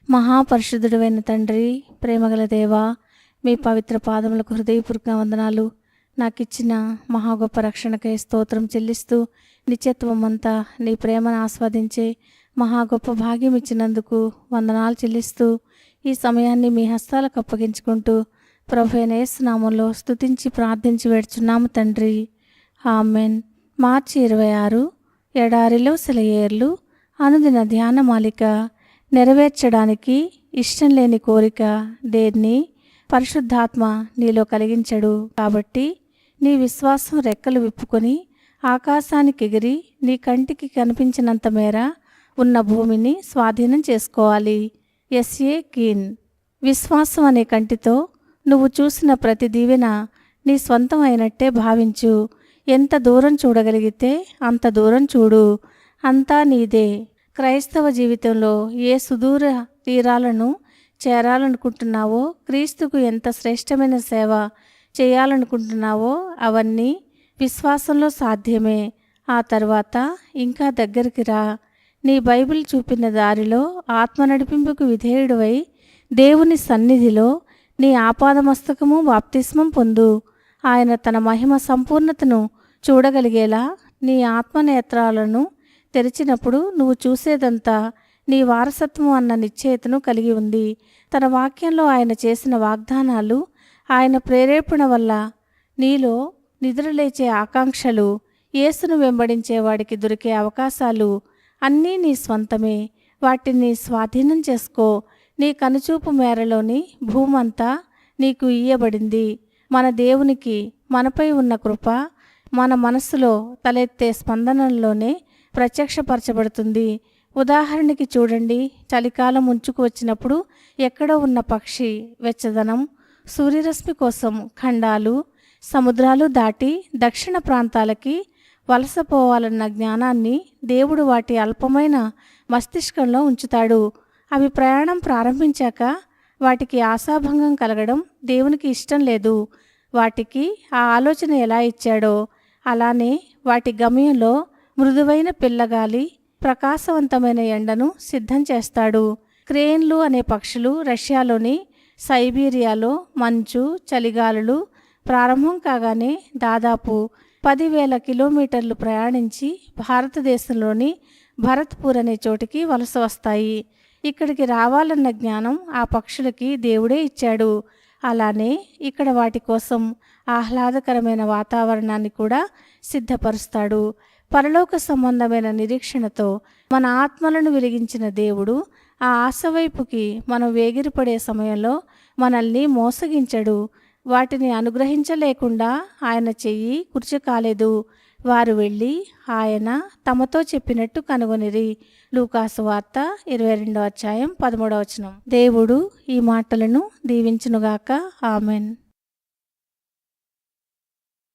మహాపరిశుద్ధుడైన తండ్రి, ప్రేమగల దేవా, మీ పవిత్ర పాదములకు హృదయపూర్వక వందనాలు. నాకిచ్చిన మహా గొప్ప రక్షణకై స్తోత్రం చెల్లిస్తూ, నిత్యత్వం అంతా నీ ప్రేమను ఆస్వాదించే మహా గొప్ప భాగ్యం ఇచ్చినందుకు వందనాలు చెల్లిస్తూ, ఈ సమయాన్ని మీ హస్తాలకు అప్పగించుకుంటూ ప్రభువైన యేసు నామములో స్తుతించి ప్రార్థించి వేడుచున్నాము తండ్రి, ఆమెన్. మార్చి 26 ఎడారిలో సెలయేర్లు అనుదిన ధ్యాన మాలిక. నెరవేర్చడానికి ఇష్టం లేని కోరిక దేన్ని పరిశుద్ధాత్మ నీలో కలిగించడు. కాబట్టి నీ విశ్వాసం రెక్కలు విప్పుకొని ఆకాశానికి ఎగిరి నీ కంటికి కనిపించినంత మేర ఉన్న భూమిని స్వాధీనం చేసుకోవాలి. ఎస్ఏ కీన్. విశ్వాసం అనే కంటితో నువ్వు చూసిన ప్రతి దీవెన నీ స్వంతం అయినట్టే భావించు. ఎంత దూరం చూడగలిగితే అంత దూరం చూడు. అంతా నీదే. క్రైస్తవ జీవితంలో ఏ సుదూర తీరాలను చేరాలనుకుంటున్నావో, క్రీస్తుకు ఎంత శ్రేష్టమైన సేవ చేయాలనుకుంటున్నావో అవన్నీ విశ్వాసంలో సాధ్యమే. ఆ తర్వాత ఇంకా దగ్గరికి రా. నీ బైబిల్ చూపిన దారిలో ఆత్మ నడిపింపుకు విధేయుడివై దేవుని సన్నిధిలో నీ ఆపాదమస్తకము బాప్తిస్మం పొందు. ఆయన తన మహిమ సంపూర్ణతను చూడగలిగేలా నీ ఆత్మనేత్రాలను తెరిచినప్పుడు నువ్వు చూసేదంతా నీ వారసత్వం అన్న నిశ్చయతను కలిగి ఉంది. తన వాక్యంలో ఆయన చేసిన వాగ్దానాలు, ఆయన ప్రేరేపణ వల్ల నీలో నిద్రలేచే ఆకాంక్షలు, యేసును వెంబడించే వాడికి దొరికే అవకాశాలు అన్నీ నీ స్వంతమే. వాటిని స్వాధీనం చేసుకో. నీ కనుచూపు మేరలోని భూమంతా నీకు ఇయ్యబడింది. మన దేవునికి మనపై ఉన్న కృప మన మనస్సులో తలెత్తే స్పందనల్లోనే ప్రత్యక్షపరచబడుతుంది. ఉదాహరణకి చూడండి, చలికాలం ముంచుకు వచ్చినప్పుడు ఎక్కడో ఉన్న పక్షి వెచ్చదనం, సూర్యరశ్మి కోసం ఖండాలు, సముద్రాలు దాటి దక్షిణ ప్రాంతాలకి వలసపోవాలన్న జ్ఞానాన్ని దేవుడు వాటి అల్పమైన మస్తిష్కంలో ఉంచుతాడు. అవి ప్రయాణం ప్రారంభించాక వాటికి ఆశాభంగం కలగడం దేవునికి ఇష్టం లేదు. వాటికి ఆ ఆలోచన ఎలా ఇచ్చాడో అలానే వాటి గమ్యంలో మృదువైన పిల్లగాలి, ప్రకాశవంతమైన ఎండను సిద్ధం చేస్తాడు. క్రేన్లు అనే పక్షులు రష్యాలోని సైబీరియాలో మంచు, చలిగాలులు ప్రారంభం కాగానే దాదాపు 10,000 కిలోమీటర్లు ప్రయాణించి భారతదేశంలోని భరత్పూర్ అనే చోటికి వలస వస్తాయి. ఇక్కడికి రావాలన్న జ్ఞానం ఆ పక్షులకి దేవుడే ఇచ్చాడు. అలానే ఇక్కడ వాటి కోసం ఆహ్లాదకరమైన వాతావరణాన్ని కూడా సిద్ధపరుస్తాడు. పరలోక సంబంధమైన నిరీక్షణతో మన ఆత్మలను వెలిగించిన దేవుడు ఆ ఆశ వైపుకి మనం వేగిరపడే సమయంలో మనల్ని మోసగించడు. వాటిని అనుగ్రహించలేకుండా ఆయన చెయ్యి కుర్చకాలేదు. వారు వెళ్ళి ఆయన తమతో చెప్పినట్టు కనుగొనిరి. లూకాసు వార్త 22వ అధ్యాయం 13వ వచనం. దేవుడు ఈ మాటలను దీవించునుగాక. ఆమెన్.